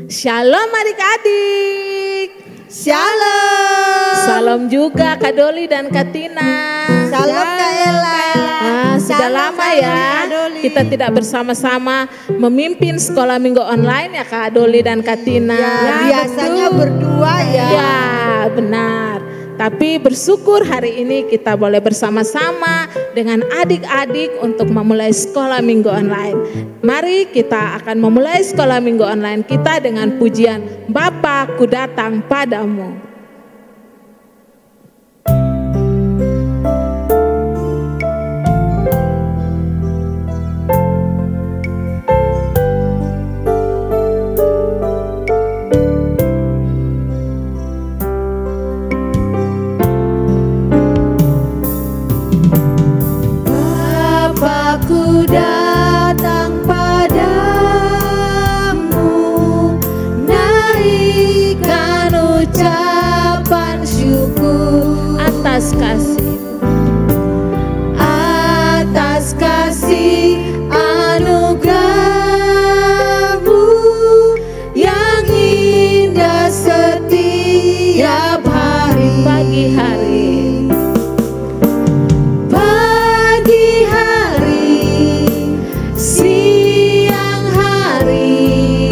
Shalom adik-adik. Shalom. Salam juga Kak Doli dan Kak Tina. Salam Kak Ella. Sudah lama ya kita tidak bersama-sama memimpin sekolah minggu online ya Kak Doli dan Kak Tina. Biasanya berdua ya. Ya benar. Tapi bersyukur hari ini kita boleh bersama-sama dengan adik-adik untuk memulai sekolah minggu online. Mari kita akan memulai sekolah minggu online kita dengan pujian Bapa ku datang padamu. Datang padamu, naikkan ucapan syukur atas kasih anugerah-Mu yang indah setiap hari. Pagi hari, siang hari,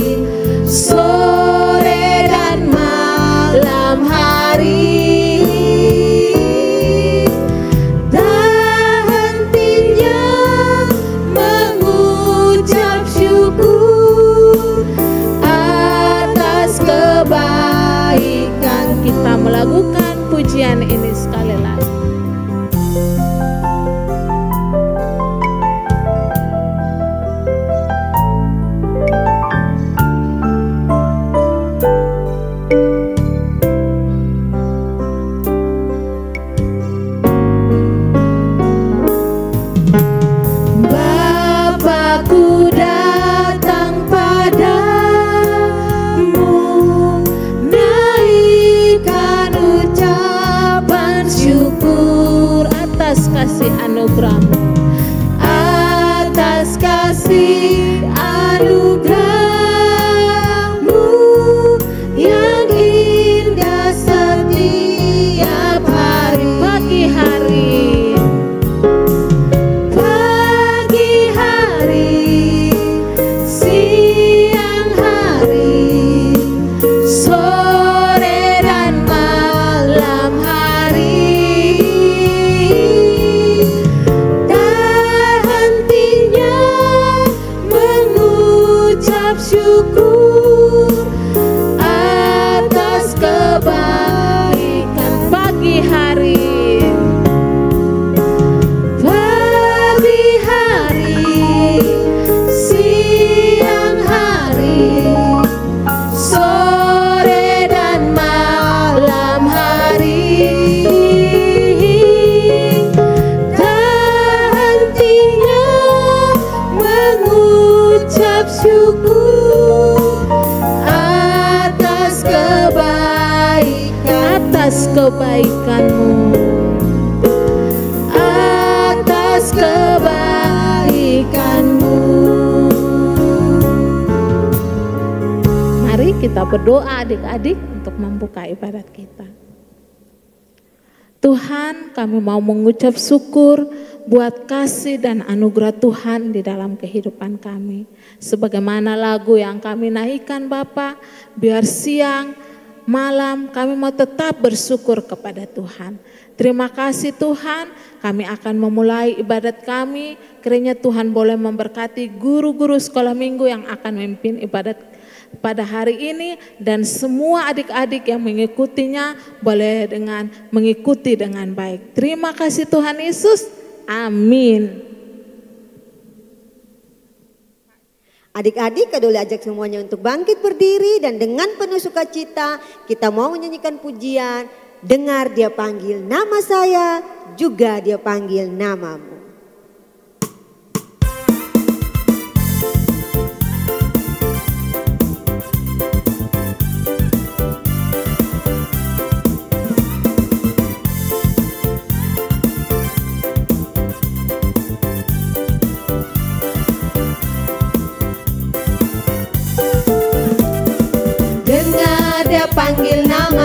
sore dan malam hari, tak hentinya mengucap syukur atas kebaikan. Kita melakukan pujian ini sekali lagi. Bapakku datang padamu, naikkan ucapan syukur Atas kasih anugerah-Mu, atas kasih anugerah-Mu yang indah setiap hari. Pagi hari, Siang hari, sore dan malam hari, tak hentinya mengucap syukur atas kebaikan. pagi hari, Pagi hari, siang hari, sore dan malam hari, tak hentinya mengucap syukur atas kebaikan. atas kebaikan-Mu, Atas kebaikan-Mu. Mari kita berdoa adik-adik untuk membuka ibadat kita. Tuhan, kami mau mengucap syukur buat kasih dan anugerah Tuhan di dalam kehidupan kami. Sebagaimana lagu yang kami naikkan Bapa, biar siang, malam kami mau tetap bersyukur kepada Tuhan. Terima kasih Tuhan, kami akan memulai ibadat kami. Kiranya Tuhan boleh memberkati guru-guru sekolah minggu yang akan memimpin ibadat pada hari ini, dan semua adik-adik yang mengikutinya boleh mengikuti dengan baik. Terima kasih Tuhan Yesus, amin. Adik-adik, Kak Doli ajak semuanya untuk bangkit berdiri dan dengan penuh sukacita kita mau menyanyikan pujian. Dengar dia panggil nama saya, juga dia panggil namamu.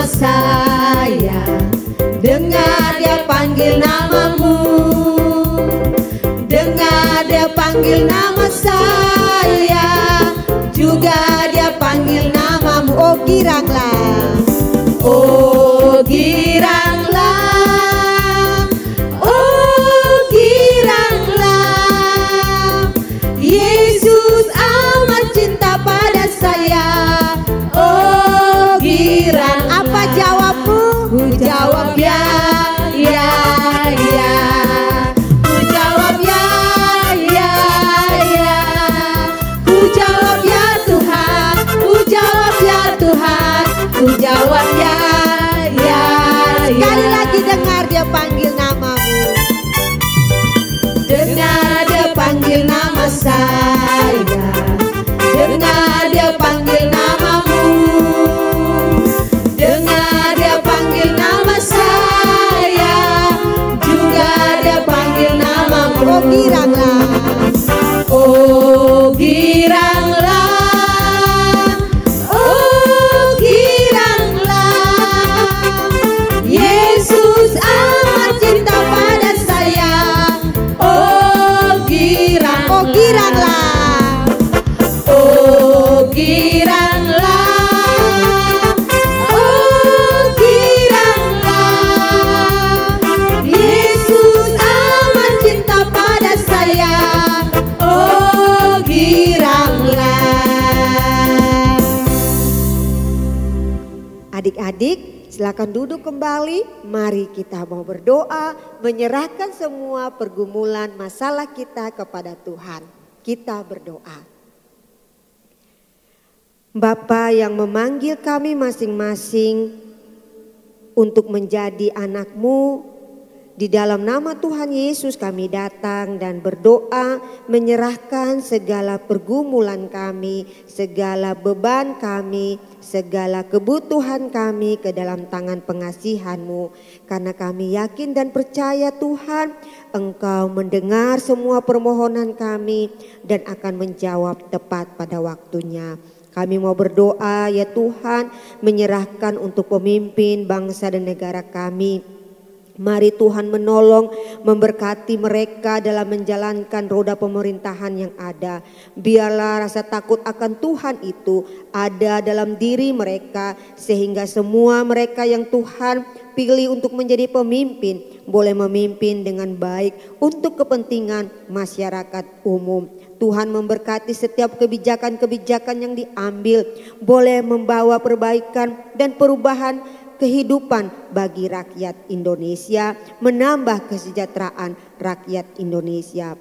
nama saya, dengar dia panggil namamu. Dengar dia panggil nama saya, juga dia panggil namamu. Oh giranglah, oh giranglah, oh giranglah. Yesus amat cinta pada saya. Oh girang. Apa jawabmu? Ku jawab ya, ya, ya. Ku jawab ya, ya, ya. Ku jawab ya Tuhan, ku jawab ya Tuhan, ku jawab ya, ya, ya. Sekali lagi dengar dia panggil namamu. Dengar dia panggil nama saya, dengar dia panggil namamu. Dengar dia panggil nama saya, juga dia panggil namamu. Oh giranglah, oh giranglah, oh giranglah. Yesus amat cinta pada saya. Oh girang, oh giranglah, oh giranglah, oh giranglah. Yesus amat cinta pada saya. Oh giranglah. Adik-adik, silakan duduk kembali. Mari kita mau berdoa, menyerahkan semua pergumulan masalah kita kepada Tuhan. Kita berdoa. Bapa yang memanggil kami masing-masing untuk menjadi anak-Mu, di dalam nama Tuhan Yesus kami datang dan berdoa menyerahkan segala pergumulan kami, segala beban kami, segala kebutuhan kami ke dalam tangan pengasihan-Mu. Karena kami yakin dan percaya Tuhan, Engkau mendengar semua permohonan kami dan akan menjawab tepat pada waktunya. Kami mau berdoa ya Tuhan, menyerahkan untuk pemimpin bangsa dan negara kami. Mari Tuhan menolong, memberkati mereka dalam menjalankan roda pemerintahan yang ada. Biarlah rasa takut akan Tuhan itu ada dalam diri mereka, sehingga semua mereka yang Tuhan pilih untuk menjadi pemimpin boleh memimpin dengan baik untuk kepentingan masyarakat umum. Tuhan memberkati setiap kebijakan-kebijakan yang diambil boleh membawa perbaikan dan perubahan kehidupan bagi rakyat Indonesia, menambah kesejahteraan rakyat Indonesia.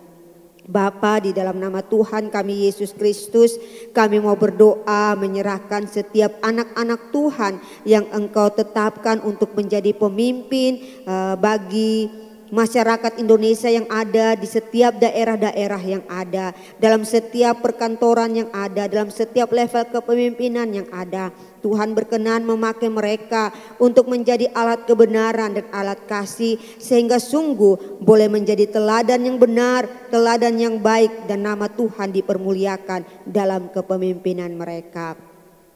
Bapa, di dalam nama Tuhan kami Yesus Kristus, kami mau berdoa menyerahkan setiap anak-anak Tuhan yang Engkau tetapkan untuk menjadi pemimpin bagi masyarakat Indonesia yang ada di setiap daerah-daerah yang ada, dalam setiap perkantoran yang ada, dalam setiap level kepemimpinan yang ada. Tuhan berkenan memakai mereka untuk menjadi alat kebenaran dan alat kasih, sehingga sungguh boleh menjadi teladan yang benar, teladan yang baik, dan nama Tuhan dipermuliakan dalam kepemimpinan mereka.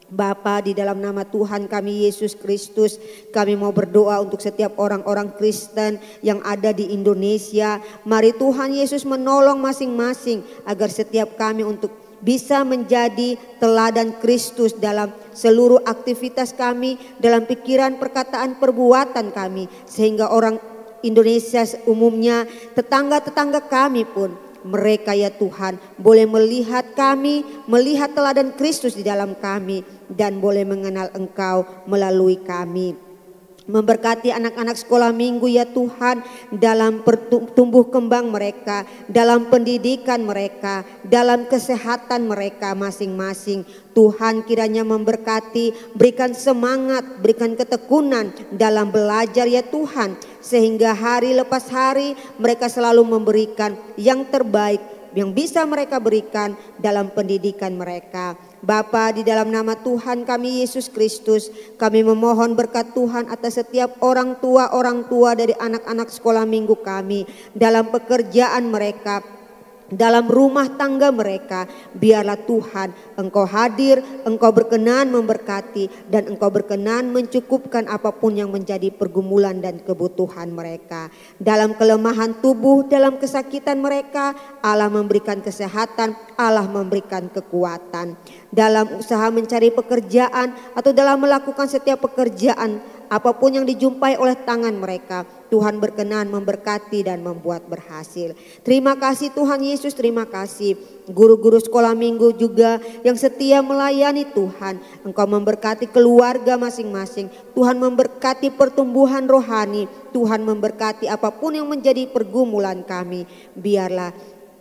Bapa, di dalam nama Tuhan kami Yesus Kristus, kami mau berdoa untuk setiap orang-orang Kristen yang ada di Indonesia. Mari Tuhan Yesus menolong masing-masing agar setiap kami untuk bisa menjadi teladan Kristus dalam seluruh aktivitas kami, dalam pikiran, perkataan, perbuatan kami, sehingga orang Indonesia umumnya, tetangga-tetangga kami pun, mereka ya Tuhan boleh melihat kami, melihat teladan Kristus di dalam kami, dan boleh mengenal Engkau melalui kami. Memberkati anak-anak sekolah minggu ya Tuhan, dalam tumbuh kembang mereka, dalam pendidikan mereka, dalam kesehatan mereka masing-masing. Tuhan kiranya memberkati, berikan semangat, berikan ketekunan dalam belajar ya Tuhan, sehingga hari lepas hari mereka selalu memberikan yang terbaik yang bisa mereka berikan dalam pendidikan mereka. Bapa, di dalam nama Tuhan kami Yesus Kristus, kami memohon berkat Tuhan atas setiap orang tua dari anak-anak sekolah minggu kami, dalam pekerjaan mereka, dalam rumah tangga mereka. Biarlah Tuhan Engkau hadir, Engkau berkenan memberkati, dan Engkau berkenan mencukupkan apapun yang menjadi pergumulan dan kebutuhan mereka. Dalam kelemahan tubuh, dalam kesakitan mereka, Allah memberikan kesehatan, Allah memberikan kekuatan. Dalam usaha mencari pekerjaan atau dalam melakukan setiap pekerjaan, apapun yang dijumpai oleh tangan mereka, Tuhan berkenan memberkati dan membuat berhasil. Terima kasih Tuhan Yesus, terima kasih guru-guru sekolah minggu juga yang setia melayani Tuhan. Engkau memberkati keluarga masing-masing. Tuhan memberkati pertumbuhan rohani. Tuhan memberkati apapun yang menjadi pergumulan kami. Biarlah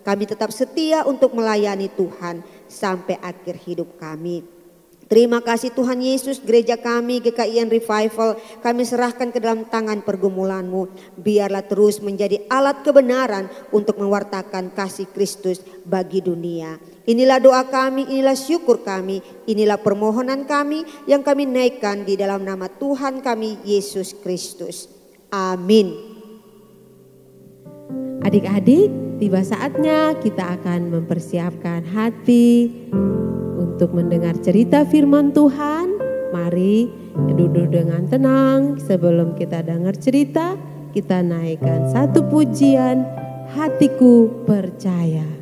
kami tetap setia untuk melayani Tuhan sampai akhir hidup kami. Terima kasih Tuhan Yesus, gereja kami GKIN Revival kami serahkan ke dalam tangan pergumulan-Mu. Biarlah terus menjadi alat kebenaran untuk mewartakan kasih Kristus bagi dunia. Inilah doa kami, inilah syukur kami, inilah permohonan kami yang kami naikkan di dalam nama Tuhan kami Yesus Kristus. Amin. Adik-adik, tiba saatnya kita akan mempersiapkan hati untuk mendengar cerita firman Tuhan. Mari duduk dengan tenang. Sebelum kita dengar cerita, kita naikkan satu pujian, Hatiku Percaya.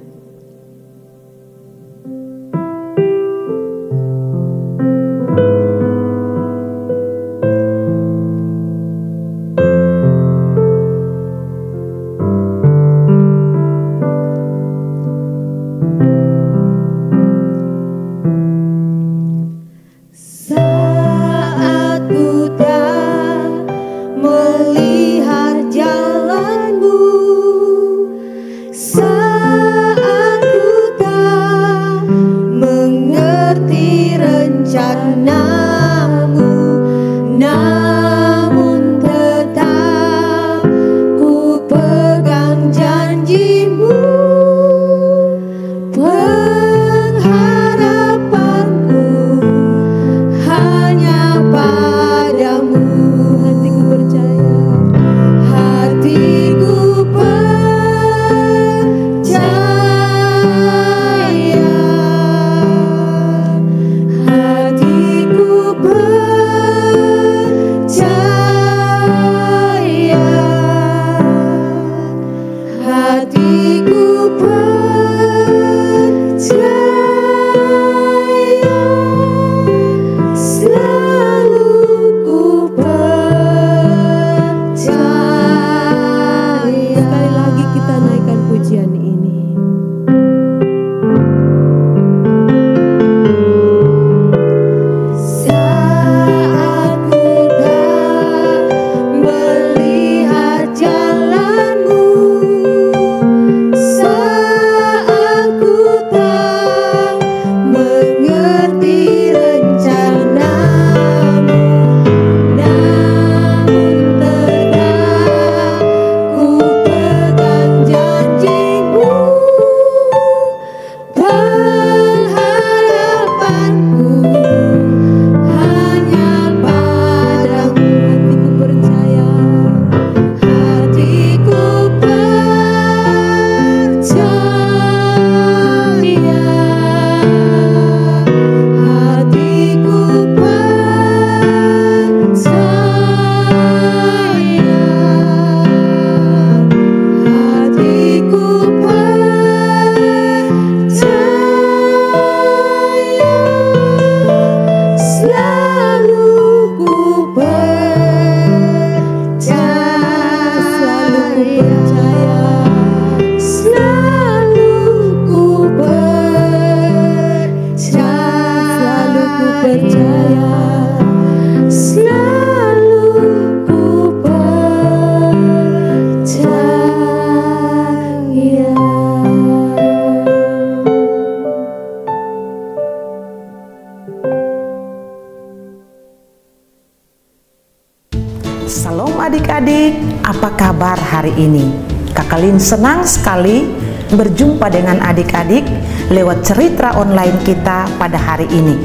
Salam adik-adik, apa kabar hari ini? Kakak Lin senang sekali berjumpa dengan adik-adik lewat cerita online kita pada hari ini.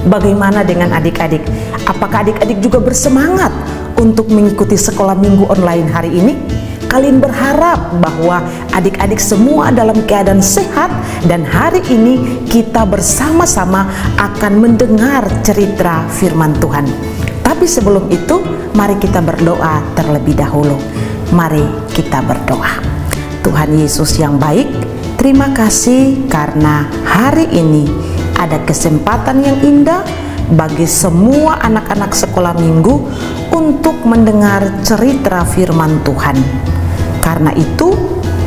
Bagaimana dengan adik-adik? Apakah adik-adik juga bersemangat untuk mengikuti sekolah minggu online hari ini? Kak berharap bahwa adik-adik semua dalam keadaan sehat, dan hari ini kita bersama-sama akan mendengar cerita firman Tuhan. Tapi sebelum itu, mari kita berdoa terlebih dahulu. Mari kita berdoa. Tuhan Yesus yang baik, terima kasih karena hari ini ada kesempatan yang indah bagi semua anak-anak sekolah minggu untuk mendengar cerita firman Tuhan. Karena itu,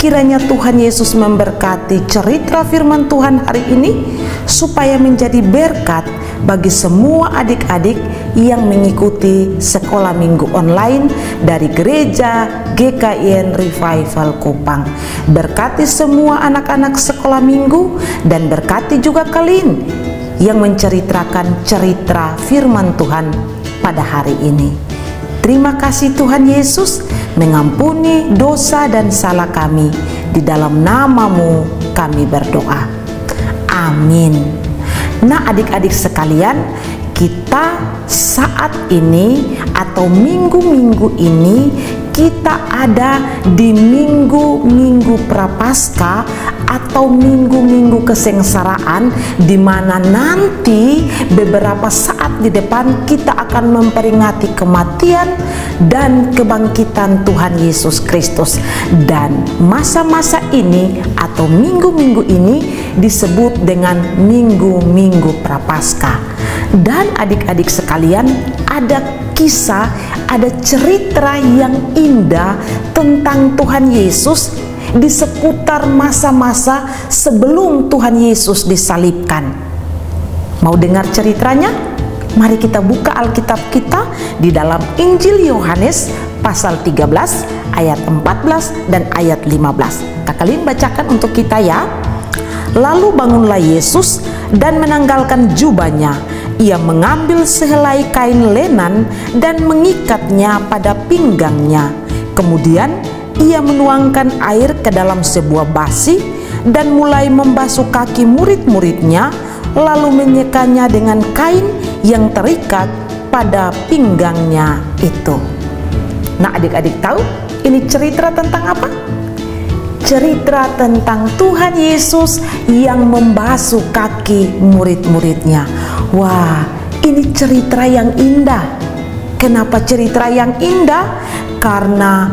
kiranya Tuhan Yesus memberkati cerita firman Tuhan hari ini supaya menjadi berkat bagi semua adik-adik yang mengikuti sekolah minggu online dari gereja GKIN Revival Kupang. Berkati semua anak-anak sekolah minggu dan berkati juga kalian yang menceritakan cerita firman Tuhan pada hari ini. Terima kasih Tuhan Yesus, mengampuni dosa dan salah kami. Di dalam nama-Mu kami berdoa. Amin. Nah, adik-adik sekalian, kita saat ini atau minggu-minggu ini kita ada di minggu-minggu Prapaskah atau minggu-minggu kesengsaraan, di mana nanti beberapa saat di depan kita akan memperingati kematian dan kebangkitan Tuhan Yesus Kristus. Dan masa-masa ini atau minggu-minggu ini disebut dengan minggu-minggu Prapaskah. Dan adik-adik sekalian, ada kisah, ada cerita yang indah tentang Tuhan Yesus di seputar masa-masa sebelum Tuhan Yesus disalibkan. Mau dengar ceritanya? Mari kita buka Alkitab kita di dalam Injil Yohanes pasal 13 ayat 14 dan ayat 15. Kak Lin bacakan untuk kita ya. Lalu bangunlah Yesus dan menanggalkan jubahnya. Ia mengambil sehelai kain lenan dan mengikatnya pada pinggangnya. Kemudian ia menuangkan air ke dalam sebuah basi dan mulai membasuh kaki murid-muridnya, lalu menyekanya dengan kain yang terikat pada pinggangnya itu. Nah, adik-adik tahu ini cerita tentang apa? Cerita tentang Tuhan Yesus yang membasuh kaki murid-muridnya. Wah, ini cerita yang indah. Kenapa cerita yang indah? Karena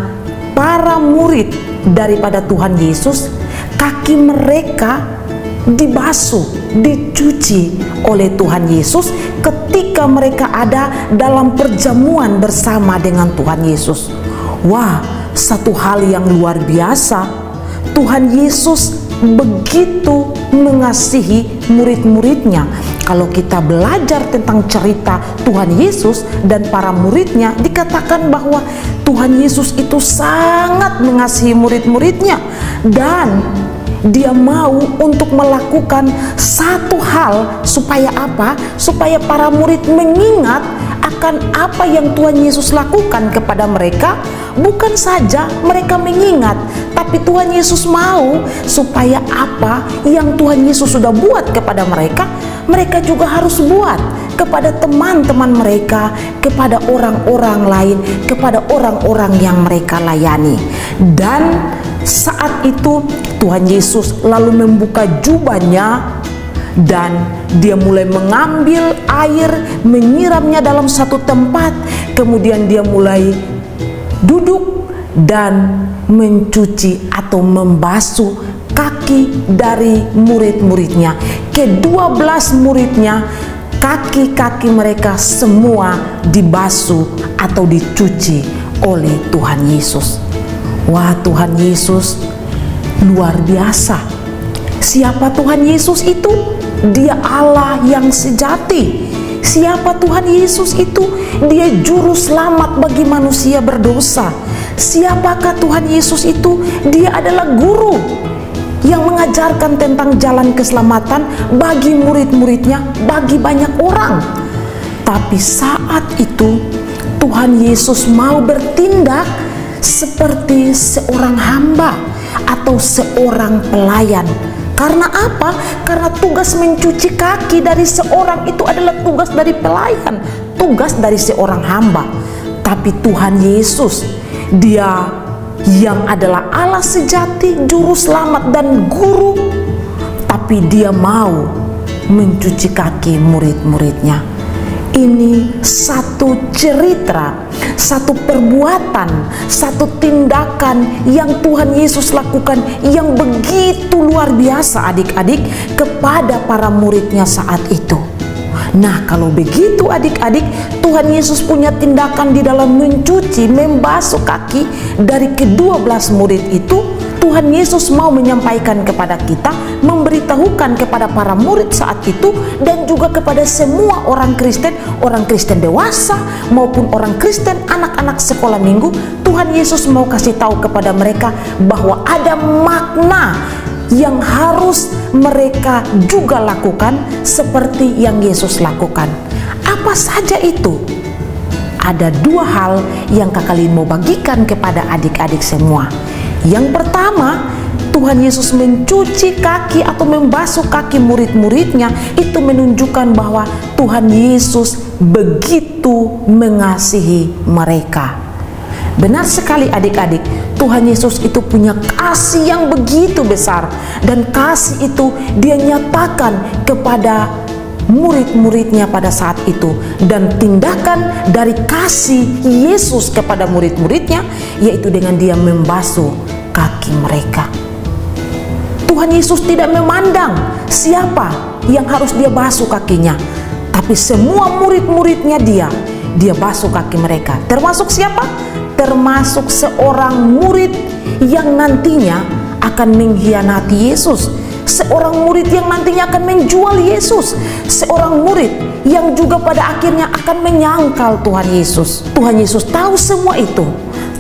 para murid daripada Tuhan Yesus, kaki mereka dibasuh, dicuci oleh Tuhan Yesus ketika mereka ada dalam perjamuan bersama dengan Tuhan Yesus. Wah, satu hal yang luar biasa. Tuhan Yesus begitu mengasihi murid-muridnya. Kalau kita belajar tentang cerita Tuhan Yesus dan para muridnya, dikatakan bahwa Tuhan Yesus itu sangat mengasihi murid-muridnya, dan Dia mau untuk melakukan satu hal supaya apa? Supaya para murid mengingat akan apa yang Tuhan Yesus lakukan kepada mereka. Bukan saja mereka mengingat, tapi Tuhan Yesus mau supaya apa yang Tuhan Yesus sudah buat kepada mereka, mereka juga harus buat kepada teman-teman mereka, kepada orang-orang lain, kepada orang-orang yang mereka layani. Dan saat itu Tuhan Yesus lalu membuka jubahnya dan Dia mulai mengambil air, menyiramnya dalam satu tempat. Kemudian Dia mulai duduk dan mencuci atau membasuh kaki dari murid-muridnya. Ke-12 muridnya, kaki-kaki mereka semua dibasuh atau dicuci oleh Tuhan Yesus. Wah, Tuhan Yesus luar biasa. Siapa Tuhan Yesus itu? Dia Allah yang sejati. Siapa Tuhan Yesus itu? Dia juru selamat bagi manusia berdosa. Siapakah Tuhan Yesus itu? Dia adalah guru yang mengajarkan tentang jalan keselamatan bagi murid-muridnya, bagi banyak orang. Tapi saat itu Tuhan Yesus mau bertindak seperti seorang hamba atau seorang pelayan. Karena apa? Karena tugas mencuci kaki dari seorang itu adalah tugas dari pelayan, tugas dari seorang hamba. Tapi Tuhan Yesus, Dia yang adalah Allah sejati, juru selamat dan guru, tapi dia mau mencuci kaki murid-muridnya. Ini satu cerita, satu perbuatan, satu tindakan yang Tuhan Yesus lakukan yang begitu luar biasa adik-adik kepada para muridnya saat itu. Nah, kalau begitu adik-adik, Tuhan Yesus punya tindakan di dalam mencuci, membasuh kaki dari ke-12 murid itu. Tuhan Yesus mau menyampaikan kepada kita, memberitahukan kepada para murid saat itu, dan juga kepada semua orang Kristen dewasa maupun orang Kristen anak-anak sekolah minggu. Tuhan Yesus mau kasih tahu kepada mereka bahwa ada makna yang harus mereka juga lakukan seperti yang Yesus lakukan. Apa saja itu? Ada 2 hal yang Kakak Lin mau bagikan kepada adik-adik semua. Yang pertama, Tuhan Yesus mencuci kaki atau membasuh kaki murid-muridnya. Itu menunjukkan bahwa Tuhan Yesus begitu mengasihi mereka. Benar sekali adik-adik, Tuhan Yesus itu punya kasih yang begitu besar, dan kasih itu dia nyatakan kepada murid-muridnya pada saat itu. Dan tindakan dari kasih Yesus kepada murid-muridnya yaitu dengan dia membasuh kaki mereka. Tuhan Yesus tidak memandang siapa yang harus dia basuh kakinya, tapi semua murid-muridnya dia basuh kaki mereka. Termasuk siapa? Termasuk seorang murid yang nantinya akan mengkhianati Yesus, seorang murid yang nantinya akan menjual Yesus, seorang murid yang juga pada akhirnya akan menyangkal Tuhan Yesus. Tuhan Yesus tahu semua itu,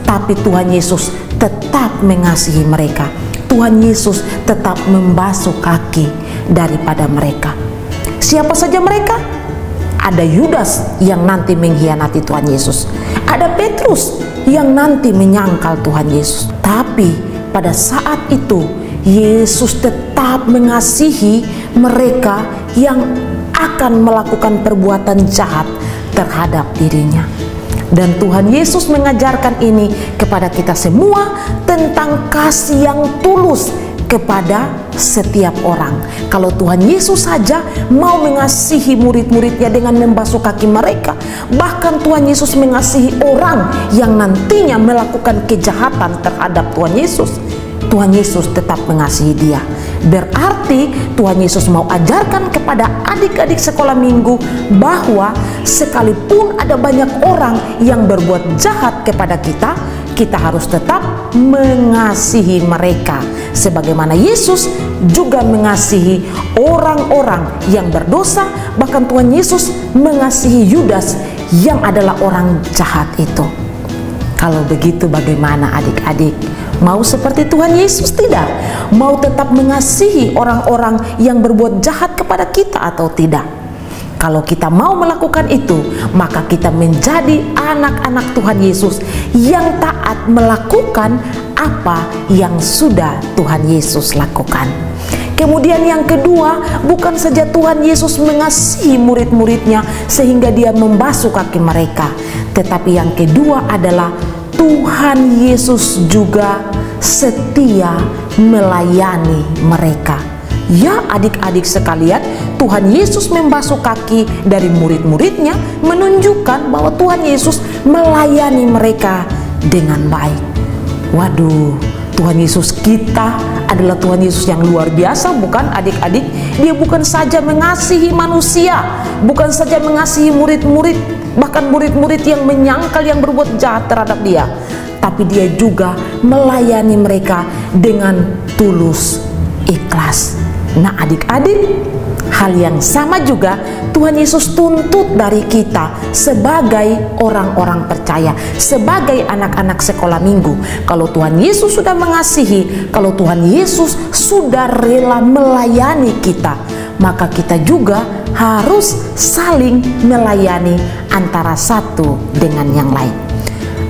tapi Tuhan Yesus tetap mengasihi mereka. Tuhan Yesus tetap membasuh kaki daripada mereka. Siapa saja mereka? Ada Yudas yang nanti mengkhianati Tuhan Yesus, ada Petrus yang nanti menyangkal Tuhan Yesus. Tapi pada saat itu Yesus tetap mengasihi mereka yang akan melakukan perbuatan jahat terhadap dirinya. Dan Tuhan Yesus mengajarkan ini kepada kita semua tentang kasih yang tulus kepada setiap orang. Kalau Tuhan Yesus saja mau mengasihi murid-muridnya dengan membasuh kaki mereka, bahkan Tuhan Yesus mengasihi orang yang nantinya melakukan kejahatan terhadap Tuhan Yesus, Tuhan Yesus tetap mengasihi dia. Berarti Tuhan Yesus mau ajarkan kepada adik-adik sekolah minggu bahwa sekalipun ada banyak orang yang berbuat jahat kepada kita, kita harus tetap mengasihi mereka sebagaimana Yesus juga mengasihi orang-orang yang berdosa. Bahkan Tuhan Yesus mengasihi Yudas yang adalah orang jahat itu. Kalau begitu bagaimana adik-adik? Mau seperti Tuhan Yesus tidak? Mau tetap mengasihi orang-orang yang berbuat jahat kepada kita atau tidak? Kalau kita mau melakukan itu, maka kita menjadi anak-anak Tuhan Yesus yang taat melakukan apa yang sudah Tuhan Yesus lakukan. Kemudian yang kedua, bukan saja Tuhan Yesus mengasihi murid-muridnya sehingga dia membasuh kaki mereka, tetapi yang kedua adalah Tuhan Yesus juga setia melayani mereka. Ya adik-adik sekalian, Tuhan Yesus membasuh kaki dari murid-muridnya menunjukkan bahwa Tuhan Yesus melayani mereka dengan baik. Waduh, Tuhan Yesus kita adalah Tuhan Yesus yang luar biasa, bukan adik-adik? Dia bukan saja mengasihi manusia, bukan saja mengasihi murid-murid, bahkan murid-murid yang menyangkal, yang berbuat jahat terhadap dia, tapi dia juga melayani mereka dengan tulus, ikhlas. Nah adik-adik, hal yang sama juga Tuhan Yesus tuntut dari kita sebagai orang-orang percaya, sebagai anak-anak sekolah minggu. Kalau Tuhan Yesus sudah mengasihi, kalau Tuhan Yesus sudah rela melayani kita, maka kita juga harus saling melayani antara satu dengan yang lain.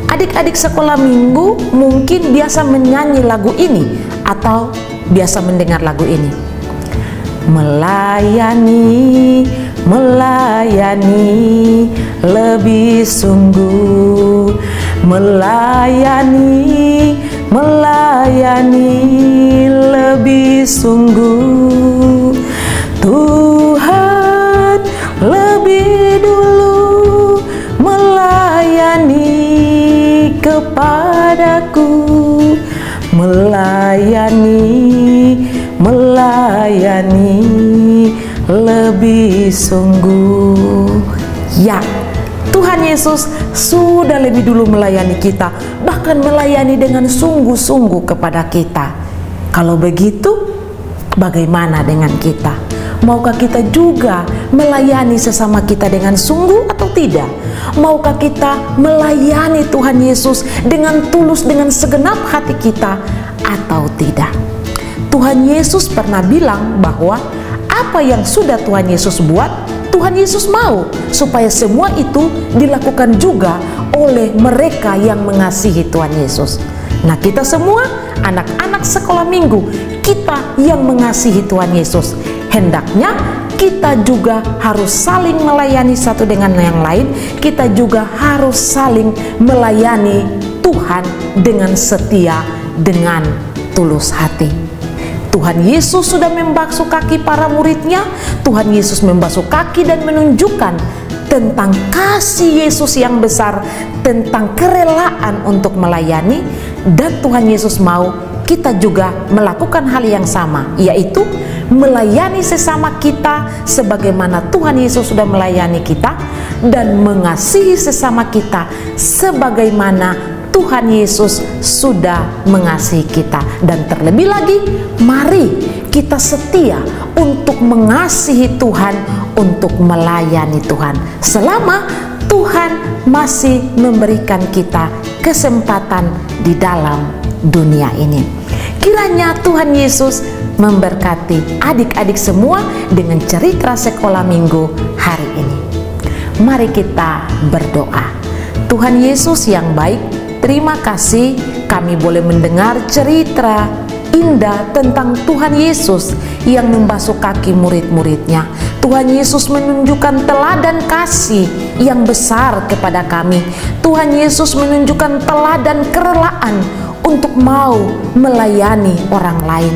Adik-adik sekolah minggu mungkin biasa menyanyi lagu ini atau biasa mendengar lagu ini. Melayani, melayani lebih sungguh, melayani melayani lebih sungguh. Tuhan lebih dulu melayani kepadaku, melayani lebih sungguh. Ya, Tuhan Yesus sudah lebih dulu melayani kita, bahkan melayani dengan sungguh-sungguh kepada kita. Kalau begitu, bagaimana dengan kita? Maukah kita juga melayani sesama kita dengan sungguh atau tidak? Maukah kita melayani Tuhan Yesus dengan tulus, dengan segenap hati kita atau tidak? Tuhan Yesus pernah bilang bahwa apa yang sudah Tuhan Yesus buat, Tuhan Yesus mau supaya semua itu dilakukan juga oleh mereka yang mengasihi Tuhan Yesus. Nah, kita semua anak-anak sekolah minggu, kita yang mengasihi Tuhan Yesus, hendaknya kita juga harus saling melayani satu dengan yang lain. Kita juga harus saling melayani Tuhan dengan setia, dengan tulus hati. Tuhan Yesus sudah membasuh kaki para muridnya. Tuhan Yesus membasuh kaki dan menunjukkan tentang kasih Yesus yang besar, tentang kerelaan untuk melayani. Dan Tuhan Yesus mau kita juga melakukan hal yang sama, yaitu melayani sesama kita sebagaimana Tuhan Yesus sudah melayani kita, dan mengasihi sesama kita sebagaimana Tuhan Yesus sudah mengasihi kita. Dan terlebih lagi, mari kita setia untuk mengasihi Tuhan, untuk melayani Tuhan selama Tuhan masih memberikan kita kesempatan di dalam dunia ini. Kiranya Tuhan Yesus memberkati adik-adik semua dengan cerita sekolah minggu hari ini. Mari kita berdoa. Tuhan Yesus yang baik, terima kasih kami boleh mendengar cerita indah tentang Tuhan Yesus yang membasuh kaki murid-muridnya. Tuhan Yesus menunjukkan teladan kasih yang besar kepada kami. Tuhan Yesus menunjukkan teladan kerelaan untuk mau melayani orang lain.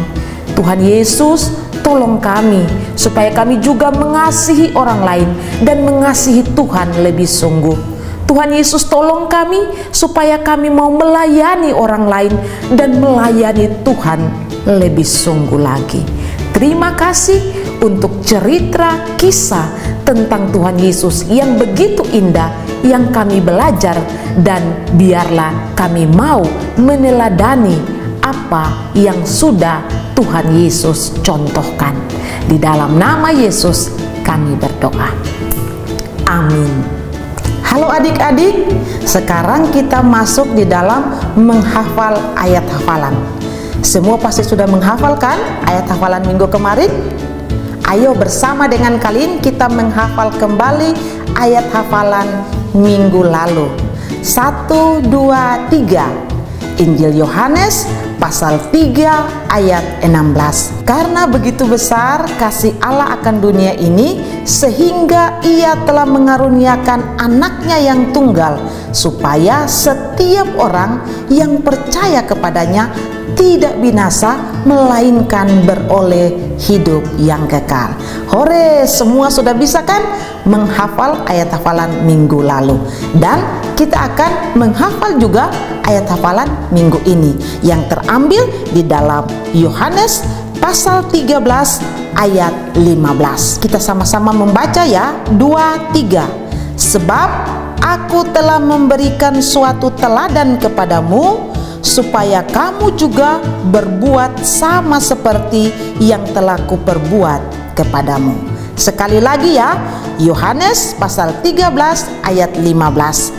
Tuhan Yesus, tolong kami supaya kami juga mengasihi orang lain dan mengasihi Tuhan lebih sungguh. Tuhan Yesus, tolong kami supaya kami mau melayani orang lain dan melayani Tuhan lebih sungguh lagi. Terima kasih untuk cerita kisah tentang Tuhan Yesus yang begitu indah yang kami belajar, dan biarlah kami mau meneladani apa yang sudah Tuhan Yesus contohkan. Di dalam nama Yesus kami berdoa. Amin. Halo adik-adik, sekarang kita masuk di dalam menghafal ayat hafalan. Semua pasti sudah menghafalkan ayat hafalan minggu kemarin? Ayo bersama dengan kalian kita menghafal kembali ayat hafalan minggu lalu. 1, 2, 3. Injil Yohanes pasal 3 ayat 16. Karena begitu besar kasih Allah akan dunia ini, sehingga Ia telah mengaruniakan anaknya yang tunggal, supaya setiap orang yang percaya kepadanya tidak binasa, melainkan beroleh hidup yang kekal. Hore, semua sudah bisa kan menghafal ayat hafalan minggu lalu? Dan kita akan menghafal juga ayat hafalan minggu ini yang terambil di dalam Yohanes pasal 13 ayat 15. Kita sama-sama membaca ya. 2, 3. Sebab aku telah memberikan suatu teladan kepadamu, supaya kamu juga berbuat sama seperti yang telah kuperbuat kepadamu. Sekali lagi ya, Yohanes pasal 13 ayat 15.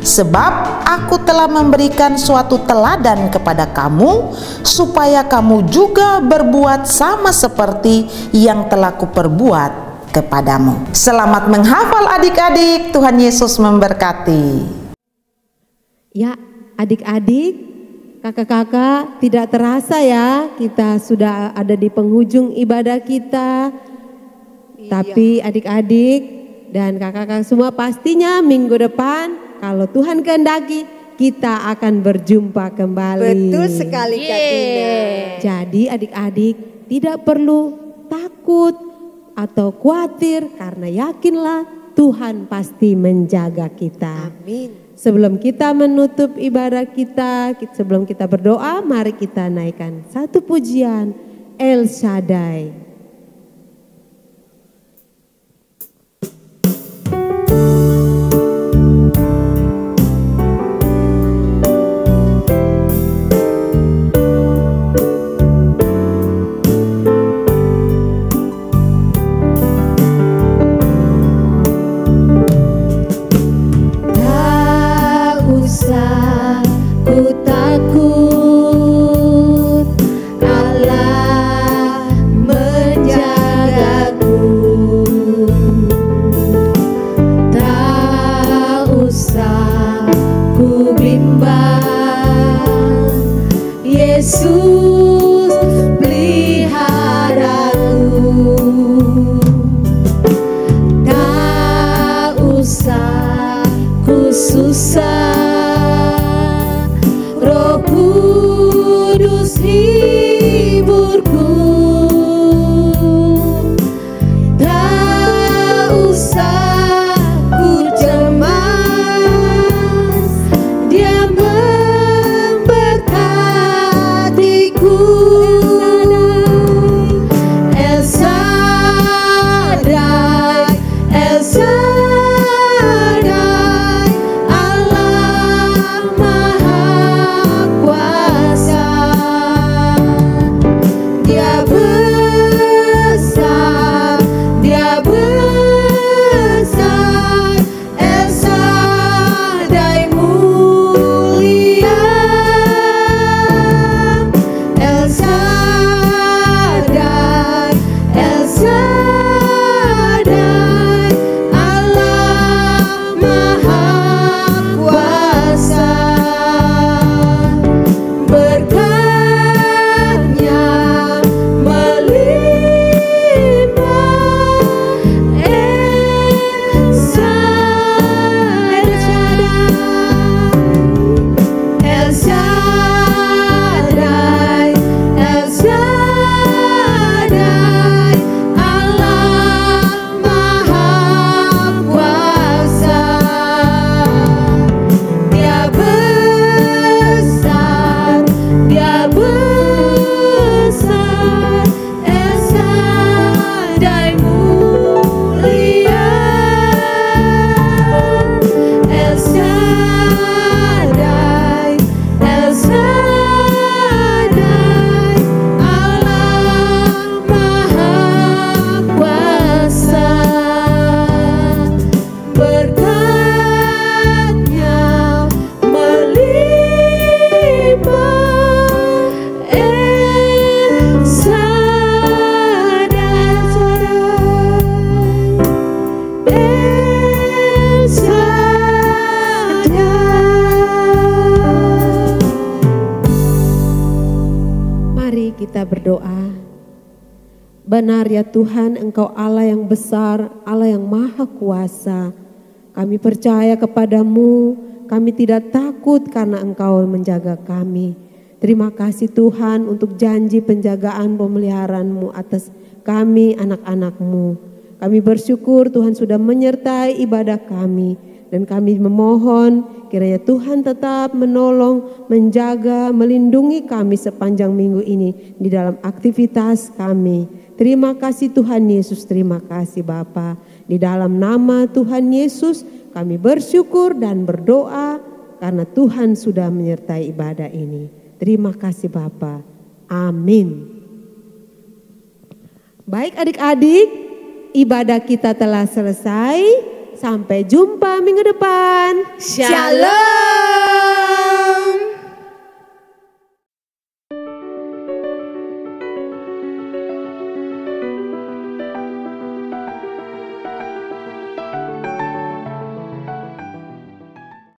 Sebab aku telah memberikan suatu teladan kepada kamu, supaya kamu juga berbuat sama seperti yang telah kuperbuat kepadamu. Selamat menghafal adik-adik, Tuhan Yesus memberkati. Ya, adik-adik, kakak-kakak, tidak terasa ya kita sudah ada di penghujung ibadah kita. Tapi adik-adik dan kakak-kakak semua pastinya minggu depan kalau Tuhan kehendaki kita akan berjumpa kembali. Betul sekali Kak Tina. Jadi adik-adik tidak perlu takut atau khawatir karena yakinlah Tuhan pasti menjaga kita. Amin. Sebelum kita menutup ibadah kita, sebelum kita berdoa, mari kita naikkan satu pujian El Shaddai. Yesus peliharaku, tak usah ku susah, Roh Kudus hiburku, tak usah ku cemas, Dia El Shaddai, El Shaddai, Allah Maha Kuasa. Dia besar, Dia besar, El Shaddai mulia. El Shaddai, El Shaddai, Allah Maha Kuasa. Berkat-Nya melimpah, El Shaddai, El Shaddai, El Shaddai, Allah Maha Kuasa. Dia besar, Dia besar, El Shaddai mulia. El Shaddai, El Shaddai, Allah Maha Kuasa. Berkat-Nya melimpah, El Shaddai, El Shaddai. Mari kita berdoa. Benar ya Tuhan, Engkau Allah yang besar, Allah yang maha kuasa. Kami percaya kepadamu, kami tidak takut karena Engkau menjaga kami. Terima kasih Tuhan untuk janji penjagaan pemeliharaan-Mu atas kami anak-anak-Mu. Kami bersyukur Tuhan sudah menyertai ibadah kami. Dan kami memohon kiranya Tuhan tetap menolong, menjaga, melindungi kami sepanjang minggu ini di dalam aktivitas kami. Terima kasih Tuhan Yesus, terima kasih Bapa. Di dalam nama Tuhan Yesus kami bersyukur dan berdoa karena Tuhan sudah menyertai ibadah ini. Terima kasih Bapa. Amin. Baik adik-adik, ibadah kita telah selesai. Sampai jumpa minggu depan. Shalom.